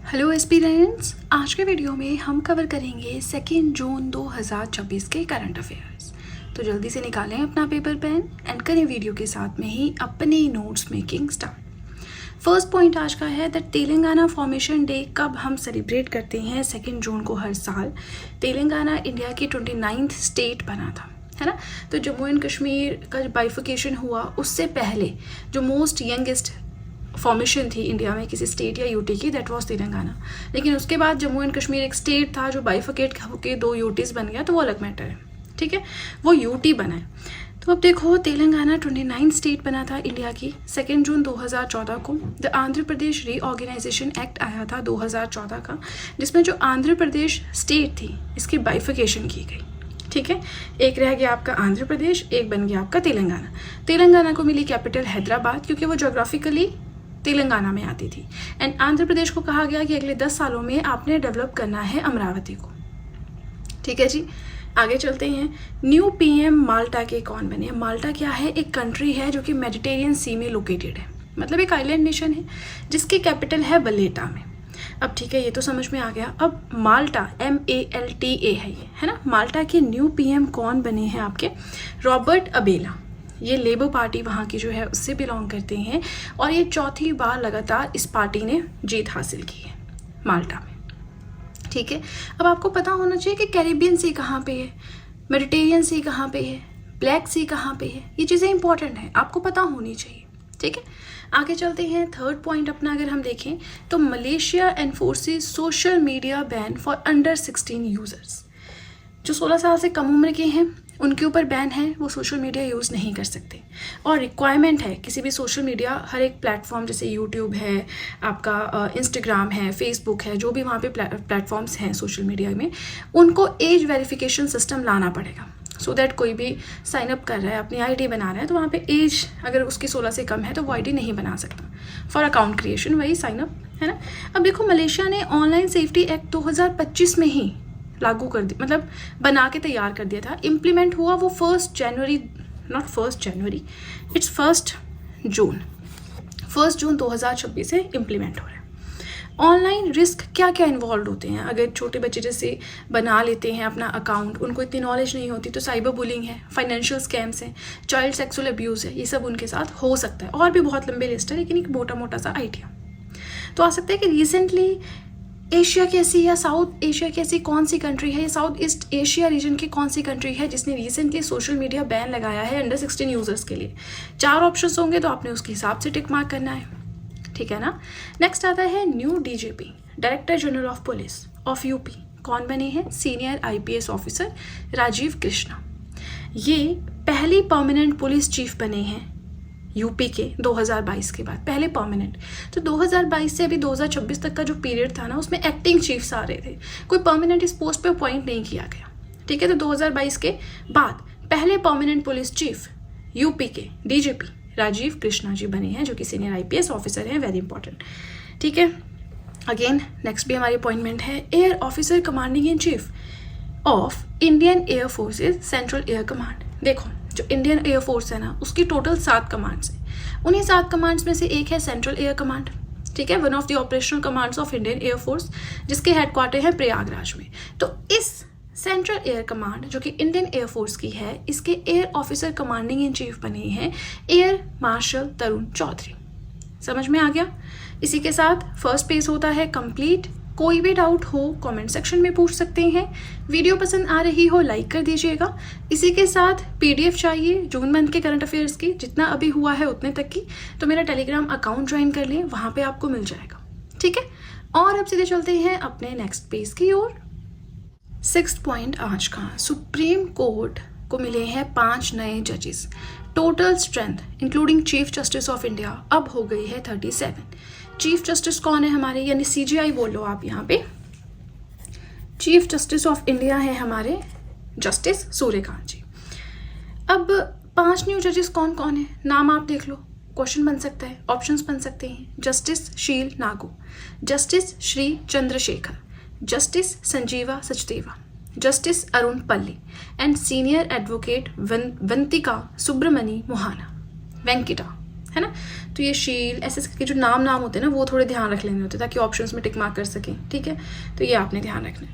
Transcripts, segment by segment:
Hello aspirants, आज के video में हम कवर करेंगे 2 जून 2026 के करंट अफेयर्स। तो जल्दी से निकालें अपना पेपर पेन एंड करें वीडियो के साथ में ही अपने notes making start. First point आज का है दैट तेलंगाना फॉर्मेशन डे कब हम सेलिब्रेट करते हैं 2 जून को हर साल। तेलंगाना इंडिया की 29th स्टेट बना था, है ना। तो जम्मू एंड कश्मीर का बाइफिकेशन हुआ उससे पहले जो मोस्ट यंगेस्ट फॉर्मेशन थी इंडिया में किसी स्टेट या यूटी की, दैट वाज तेलंगाना। लेकिन उसके बाद जम्मू एंड कश्मीर एक स्टेट था जो बाइफिकेट होकर 2 यूटीज बन गया, तो वो अलग मैटर है, ठीक है, वो यूटी बना है। तो अब देखो, तेलंगाना 29 स्टेट बना था इंडिया की 2 जून 2014 को। The Andhra Pradesh reorganisation act आया था 2014 का, जिसमें जो आंध्र प्रदेश स्टेट थी इसकी बाइफिकेशन की गई, ठीक है। एक रह गया आपका आंध्र प्रदेश, एक बन गया आपका तेलंगाना। तेलंगाना को मिली कैपिटल हैदराबाद क्योंकि वो जोग्राफिकली तेलंगाना में आती थी। एंड आंध्र प्रदेश को कहा गया कि अगले 10 सालों में आपने डेवलप करना है अमरावती को, ठीक है जी। आगे चलते हैं। न्यू पीएम माल्टा के कौन बने? माल्टा क्या है? एक कंट्री है जो कि मेडिटेरियन सी में लोकेटेड है, मतलब एक आइलैंड नेशन है जिसकी कैपिटल है वलेटा में। अब ठीक है, ये तो समझ में आ गया। अब माल्टा MALTA है ना। माल्टा के न्यू पीएम कौन बने हैं आपके? Robert Abela. ये लेबर पार्टी वहाँ की जो है उससे बिलोंग करते हैं और ये चौथी बार लगातार इस पार्टी ने जीत हासिल की है माल्टा में, ठीक है। अब आपको पता होना चाहिए कि कैरिबियन सी कहाँ पे है, मेडिटेरियन सी कहाँ पे है, ब्लैक सी कहाँ पे है। ये चीज़ें इंपॉर्टेंट हैं, आपको पता होनी चाहिए, ठीक है। आगे चलते हैं। थर्ड पॉइंट अपना अगर हम देखें तो Malaysia एनफोर्सेस social media ban for under 16 users. जो 16 साल से कम उम्र के हैं उनके ऊपर बैन है, वो सोशल मीडिया यूज़ नहीं कर सकते। और रिक्वायरमेंट है किसी भी सोशल मीडिया, हर एक प्लेटफॉर्म जैसे यूट्यूब है, आपका इंस्टाग्राम है, फेसबुक है, जो भी वहाँ पे प्लेटफॉर्म्स हैं सोशल मीडिया में, उनको एज वेरिफिकेशन सिस्टम लाना पड़ेगा। सो दैट कोई भी साइन अप कर रहा है, अपनी आईडी बना रहा है, तो वहाँ पे एज अगर उसकी 16 से कम है तो वो आईडी नहीं बना सकता फॉर अकाउंट क्रिएशन, वही साइन अप, है ना। अब देखो, मलेशिया ने ऑनलाइन सेफ्टी एक्ट 2025 में ही लागू कर दिया, मतलब बना के तैयार कर दिया था। इम्प्लीमेंट हुआ वो 1 जनवरी, नॉट 1 जनवरी, इट्स 1 जून 2026 से इम्प्लीमेंट हो रहा है। ऑनलाइन रिस्क क्या क्या इन्वॉल्व होते हैं? अगर छोटे बच्चे जैसे बना लेते हैं अपना अकाउंट, उनको इतनी नॉलेज नहीं होती, तो साइबर बुलिंग है, फाइनेंशियल स्कैम्स हैं, चाइल्ड सेक्सुअल अब्यूज़ है, ये सब उनके साथ हो सकता है। और भी बहुत लंबी लिस्ट है, लेकिन एक मोटा मोटा सा आइडिया तो आ सकता है कि रिसेंटली एशिया की ऐसी या साउथ एशिया की ऐसी कौन सी कंट्री है, या साउथ ईस्ट एशिया रीजन की कौन सी कंट्री है जिसने रिसेंटली सोशल मीडिया बैन लगाया है अंडर 16 यूजर्स के लिए? 4 ऑप्शंस होंगे, तो आपने उसके हिसाब से टिक मार्क करना है, ठीक है ना। नेक्स्ट आता है new DGP, director general of police of UP. कौन बने हैं? Senior IPS officer Rajiv Krishna. ये पहली परमानेंट पुलिस चीफ बने हैं यूपी के 2022 के बाद, पहले परमानेंट। तो 2022 से अभी 2026 तक का जो पीरियड था ना, उसमें एक्टिंग चीफ्स आ रहे थे, कोई परमानेंट इस पोस्ट पे अपॉइंट नहीं किया गया, ठीक है। तो 2022 के बाद पहले परमानेंट पुलिस चीफ यूपी के DGP राजीव कृष्णा जी बने हैं, जो कि सीनियर IPS ऑफिसर हैं, वेरी इंपॉर्टेंट, ठीक है। अगेन नेक्स्ट भी हमारी अपॉइंटमेंट है air officer commanding in chief of Indian air forces central air command. देखो, जो इंडियन एयर फोर्स है ना, उसकी टोटल 7 कमांड्स हैं। उन्हीं 7 कमांड्स में से एक है सेंट्रल एयर कमांड, ठीक है, one of the operational commands of Indian air force, जिसके हेडक्वार्टर है प्रयागराज में। तो इस सेंट्रल एयर कमांड जो कि इंडियन एयर फोर्स की है, इसके air officer commanding in chief बने हैं एयर मार्शल तरुण चौधरी। समझ में आ गया? इसी के साथ फर्स्ट पेज होता है कंप्लीट। कोई भी डाउट हो कमेंट सेक्शन में पूछ सकते हैं। वीडियो पसंद आ रही हो लाइक कर दीजिएगा। इसी के साथ PDF चाहिए जून मंथ के करंट अफेयर्स की, जितना अभी हुआ है उतने तक की, तो मेरा टेलीग्राम अकाउंट ज्वाइन कर लें, वहाँ पे आपको मिल जाएगा, ठीक है। और अब सीधे चलते हैं अपने नेक्स्ट पेज की ओर। 6th पॉइंट आज का, सुप्रीम कोर्ट को मिले हैं 5 नए जजेस। Total strength including chief justice of India अब हो गई है 37। चीफ जस्टिस कौन है हमारे, यानी CJI बोल लो आप यहाँ पे। चीफ जस्टिस ऑफ इंडिया है हमारे जस्टिस सूर्यकांत जी। अब 5 न्यू जजेस कौन कौन है, नाम आप देख लो, क्वेश्चन बन सकता है, ऑप्शंस बन सकते हैं। Justice Sheel Nagu, Justice Shri Chandrashekhar, Justice Sanjeeva Sachdeva, Justice Arun Palli and senior advocate Vantika Subramani Mohana, Venkita, है ना। तो ये शील ऐसे के जो नाम होते हैं ना वो थोड़े ध्यान रख लेने होते हैं ताकि ऑप्शंस में टिक मार्क कर सकें, ठीक है। तो ये आपने ध्यान रखना है।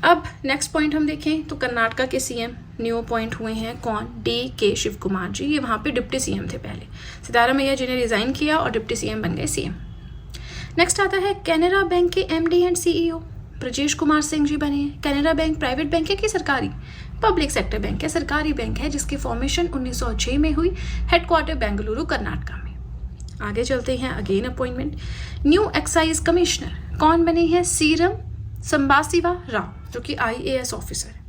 अब नेक्स्ट पॉइंट हम देखें तो कर्नाटका के सीएम न्यू अपॉइंट हुए हैं कौन, DK शिव कुमार जी। ये वहाँ पे डिप्टी सीएम थे पहले, सिद्धारमैया जी ने रिजाइन किया और डिप्टी सीएम बन गए सीएम। नेक्स्ट आता है कैनरा बैंक के MD and CEO Brajesh Kumar Singh ji बने हैं। कैनरा बैंक प्राइवेट बैंक है कि सरकारी, पब्लिक सेक्टर बैंक है, सरकारी बैंक है जिसकी फॉर्मेशन 1906 में हुई, हेडक्वार्टर बेंगलुरु कर्नाटका में। आगे चलते हैं, again appointment, new excise commissioner कौन बने हैं, सीरम संबासिवा राव जो कि IAS ऑफिसर है।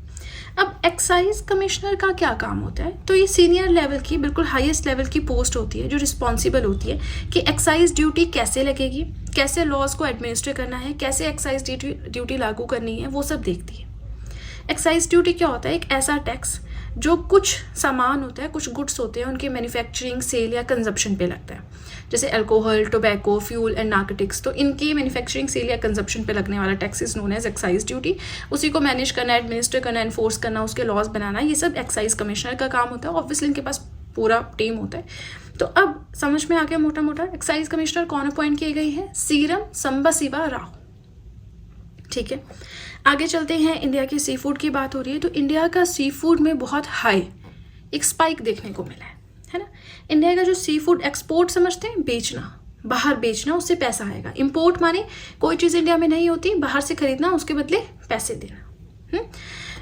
अब एक्साइज कमिश्नर का क्या काम होता है, तो ये सीनियर लेवल की बिल्कुल हाईएस्ट लेवल की पोस्ट होती है जो रिस्पॉन्सिबल होती है कि एक्साइज ड्यूटी कैसे लगेगी, कैसे लॉज को एडमिनिस्टर करना है, कैसे एक्साइज ड्यूटी लागू करनी है, वो सब देखती है। एक्साइज ड्यूटी क्या होता है, एक ऐसा टैक्स जो कुछ सामान होता है, कुछ गुड्स होते हैं, उनके मैन्युफैक्चरिंग, सेल या कंजप्शन पे लगता है, जैसे alcohol, tobacco, fuel and narcotics. तो इनकी मैन्युफैक्चरिंग, सेल या कंजप्शन पे लगने वाला tax is known as excise duty. उसी को मैनेज करना, एडमिनिस्टर करना, एनफोर्स करना, उसके लॉज बनाना, ये सब एक्साइज कमिश्नर का काम होता है। ऑब्वियसली इनके पास पूरा टीम होता है। तो अब समझ में आ गया मोटा मोटा एक्साइज कमिश्नर कौन अपॉइंट किए गए हैं, सीरम संबासिवा राव, ठीक है। आगे चलते हैं, इंडिया के सी फूड की बात हो रही है तो इंडिया का सी फूड में बहुत हाई एक स्पाइक देखने को मिला है ना। इंडिया का जो सी फूड एक्सपोर्ट समझते हैं, बेचना, बाहर बेचना, उससे पैसा आएगा। इंपोर्ट माने कोई चीज़ इंडिया में नहीं होती, बाहर से खरीदना, उसके बदले पैसे देना।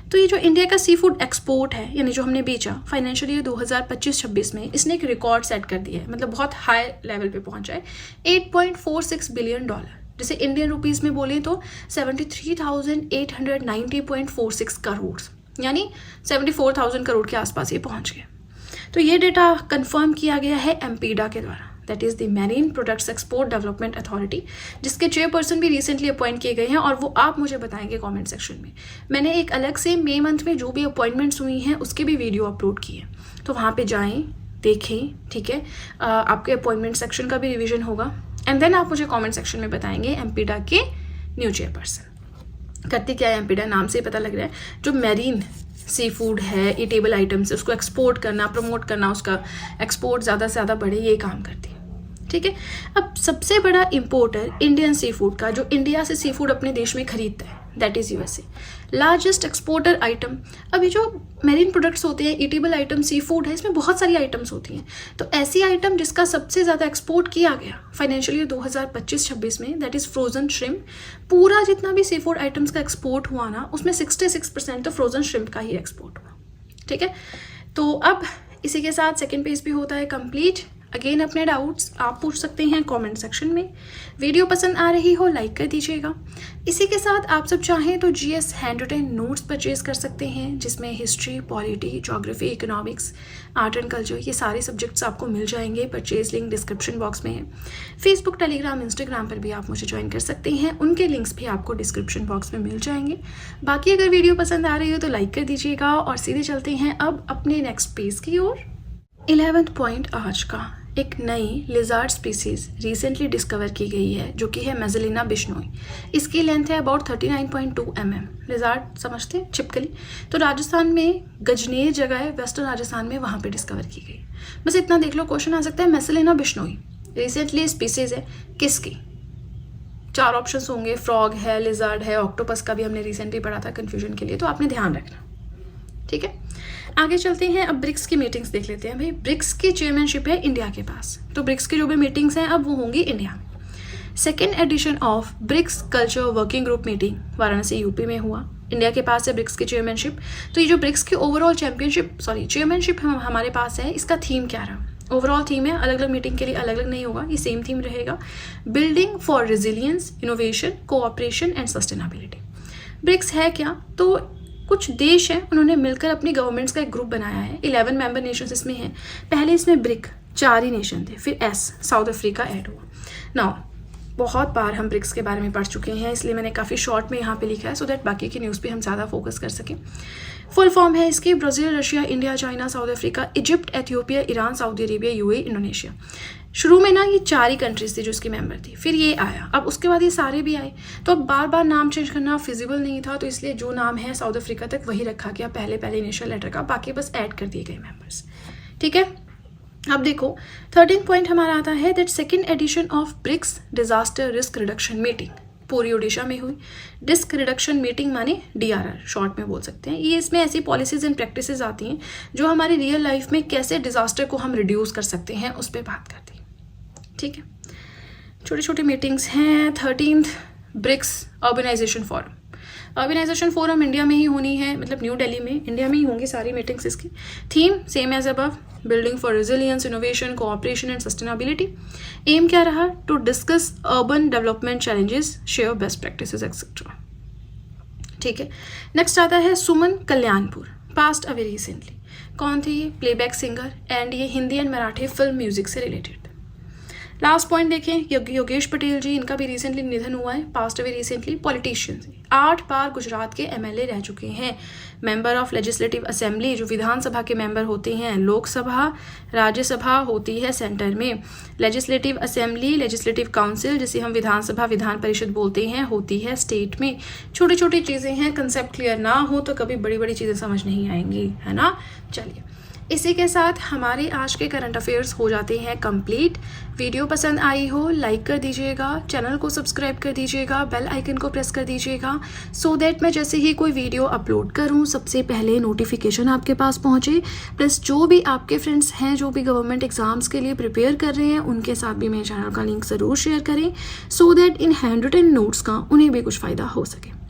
तो ये जो इंडिया का सी फूड एक्सपोर्ट है, यानी जो हमने बेचा फाइनेंशियल ईयर 2025-26 में, इसने एक रिकॉर्ड सेट कर दिया है, मतलब बहुत हाई लेवल पे पहुंचा है, $8.46 बिलियन। जैसे इंडियन रुपीस में बोले तो 73,890.46 करोड़, यानी 74,000 करोड़ के आसपास ये पहुंच गए। तो ये डेटा कंफर्म किया गया है एम्पीडा के द्वारा, that is the marine products export development authority, जिसके चेयरपर्सन भी रिसेंटली अपॉइंट किए गए हैं और वो आप मुझे बताएंगे कमेंट सेक्शन में। मैंने एक अलग से मई मंथ में जो भी अपॉइंटमेंट्स हुई हैं उसके भी वीडियो अपलोड किए, तो वहाँ पे जाएं, देखें, ठीक है। आपके अपॉइंटमेंट सेक्शन का भी रिविजन होगा एंड देन आप मुझे कमेंट सेक्शन में बताएंगे एम्पीडा के न्यू चेयरपर्सन करती क्या है। एम्पीडा नाम से ही पता लग रहा है, जो मैरीन सी फूड है, ईटेबल आइटम्स, उसको एक्सपोर्ट करना, प्रमोट करना, उसका एक्सपोर्ट ज़्यादा से ज़्यादा बढ़े, ये काम करती है, ठीक है। अब सबसे बड़ा इंपोर्टर इंडियन सी फूड का, जो इंडिया से सी फूड अपने देश में खरीदता है, that is USA। Largest exporter item, अभी जो मेरीन प्रोडक्ट्स होते हैं, ईटेबल आइटम, सी फूड है, इसमें बहुत सारी आइटम्स होती हैं। तो ऐसी आइटम जिसका सबसे ज़्यादा एक्सपोर्ट किया गया फाइनेंशियल ईयर 2025-26 में, दैट इज़ फ्रोजन श्रिम्प। पूरा जितना भी सी फूड आइटम्स का एक्सपोर्ट हुआ ना, उसमें 66% तो फ्रोजन श्रिम्प का ही एक्सपोर्ट हुआ, ठीक है। तो अब इसी के साथ सेकेंड पेज भी होता है कंप्लीट। अगेन अपने डाउट्स आप पूछ सकते हैं कमेंट सेक्शन में। वीडियो पसंद आ रही हो लाइक कर दीजिएगा। इसी के साथ आप सब चाहें तो GS hand written notes purchase कर सकते हैं, जिसमें history, polity, geography, economics, art and culture, ये सारे सब्जेक्ट्स आपको मिल जाएंगे। परचेज लिंक डिस्क्रिप्शन बॉक्स में है। फेसबुक, टेलीग्राम, इंस्टाग्राम पर भी आप मुझे ज्वाइन कर सकते हैं, उनके लिंक्स भी आपको डिस्क्रिप्शन बॉक्स में मिल जाएंगे। बाकी अगर वीडियो पसंद आ रही हो तो लाइक कर दीजिएगा और सीधे चलते हैं अब अपने नेक्स्ट पेज की ओर। 11th पॉइंट आज का, एक नई लिजार्ड स्पीसीज रिसेंटली डिस्कवर की गई है जो कि है मेजलिना बिश्नोई। इसकी लेंथ है अबाउट 39.2 mm। लिजार्ड समझते हैं, छिपकली। तो राजस्थान में गजनेर जगह है, वेस्टर्न राजस्थान में, वहाँ पे डिस्कवर की गई। बस इतना देख लो, क्वेश्चन आ सकता है मेजलिना बिश्नोई रिसेंटली स्पीसीज है किसकी। 4 ऑप्शंस होंगे, फ्रॉग है, लिजार्ड है, ऑक्टोपस का भी हमने रिसेंटली पढ़ा था कन्फ्यूजन के लिए, तो आपने ध्यान रखना, ठीक है। आगे चलते हैं, अब ब्रिक्स की मीटिंग्स देख लेते हैं। भाई ब्रिक्स की चेयरमैनशिप है इंडिया के पास, तो ब्रिक्स की जो भी मीटिंग्स हैं अब वो होंगी इंडिया में। Second edition of BRICS culture working group meeting Varanasi UP में हुआ। इंडिया के पास है ब्रिक्स की चेयरमैनशिप। तो ये जो ब्रिक्स की ओवरऑल चेयरमैनशिप हमारे पास है, इसका थीम क्या रहा, ओवरऑल थीम है, अलग अलग मीटिंग के लिए अलग अलग नहीं होगा, ये सेम थीम रहेगा, building for resilience, innovation, cooperation and sustainability. BRICS है क्या, तो कुछ देश हैं, उन्होंने मिलकर अपनी गवर्नमेंट्स का एक ग्रुप बनाया है। 11 मेंबर नेशंस इसमें हैं। पहले इसमें ब्रिक 4 ही नेशन थे, फिर S साउथ अफ्रीका ऐड हुआ। नाउ बहुत बार हम ब्रिक्स के बारे में पढ़ चुके हैं, इसलिए मैंने काफ़ी शॉर्ट में यहाँ पे लिखा है सो दैट बाकी की न्यूज़ पे हम ज़्यादा फोकस कर सकें। फुल फॉर्म है इसकी Brazil, Russia, India, China, south Africa, Egypt, Ethiopia, Iran, Saudi Arabia, UAE, Indonesia. शुरू में ना ये 4 ही कंट्रीज थी जो इसकी मेंबर थी, फिर ये आया, अब उसके बाद ये सारे भी आए। तो अब बार बार नाम चेंज करना फिजिबल नहीं था, तो इसलिए जो नाम है साउथ अफ्रीका तक वही रखा गया पहले इनिशियल लेटर का, बाकी बस ऐड कर दिए गए मेंबर्स, ठीक है। अब देखो 13 पॉइंट हमारा आता है that second edition of BRICS disaster risk reduction meeting पूरी ओडिशा में हुई। रिस्क रिडक्शन मीटिंग माने DRR शॉर्ट में बोल सकते हैं। ये इसमें ऐसी पॉलिसीज एंड प्रैक्टिसेस आती हैं जो हमारी रियल लाइफ में कैसे डिजास्टर को हम रिड्यूस कर सकते हैं उस पर बात करती हैं। ठीक है, छोटी छोटी मीटिंग्स हैं। 13th BRICS urbanisation forum. Urbanisation forum India में ही होनी है, मतलब न्यू दिल्ली में, इंडिया में ही होंगी सारी मीटिंग्स इसकी। Theme same as above, building for resilience, innovation, cooperation and sustainability. Aim क्या रहा? To discuss urban development challenges, share best practices etcetera. ठीक है, नेक्स्ट आता है Suman Kalyanpur, passed away recently. कौन थे ये? प्लेबैक सिंगर, एंड ये Hindi and Marathi film music से रिलेटेड। लास्ट पॉइंट देखें, योगेश पटेल जी, इनका भी रिसेंटली निधन हुआ है, पास्ट अवे रिसेंटली। पॉलिटिशियन, 8 बार गुजरात के MLA रह चुके हैं। मेंबर ऑफ लेजिस्लेटिव असेंबली, जो विधानसभा के मेंबर होते हैं। लोकसभा, राज्यसभा होती है सेंटर में। लेजिस्लेटिव असेंबली, लेजिस्लेटिव काउंसिल, जिसे हम विधानसभा विधान परिषद बोलते हैं, होती है स्टेट में। छोटी छोटी चीज़ें हैं, कंसेप्ट क्लियर ना हो तो कभी बड़ी बड़ी चीज़ें समझ नहीं आएंगी, है ना। चलिए, इसी के साथ हमारे आज के करंट अफेयर्स हो जाते हैं कंप्लीट। वीडियो पसंद आई हो लाइक कर दीजिएगा, चैनल को सब्सक्राइब कर दीजिएगा, बेल आइकन को प्रेस कर दीजिएगा, सो दैट मैं जैसे ही कोई वीडियो अपलोड करूं सबसे पहले नोटिफिकेशन आपके पास पहुंचे। प्लस जो भी आपके फ्रेंड्स हैं जो भी गवर्नमेंट एग्जाम्स के लिए प्रिपेयर कर रहे हैं उनके साथ भी मेरे चैनल का लिंक ज़रूर शेयर करें, सो दैट इन हैंड रिटन नोट्स का उन्हें भी कुछ फ़ायदा हो सके।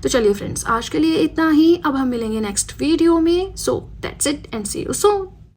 तो चलिए फ्रेंड्स, आज के लिए इतना ही। अब हम मिलेंगे नेक्स्ट वीडियो में। So that's it and see you soon.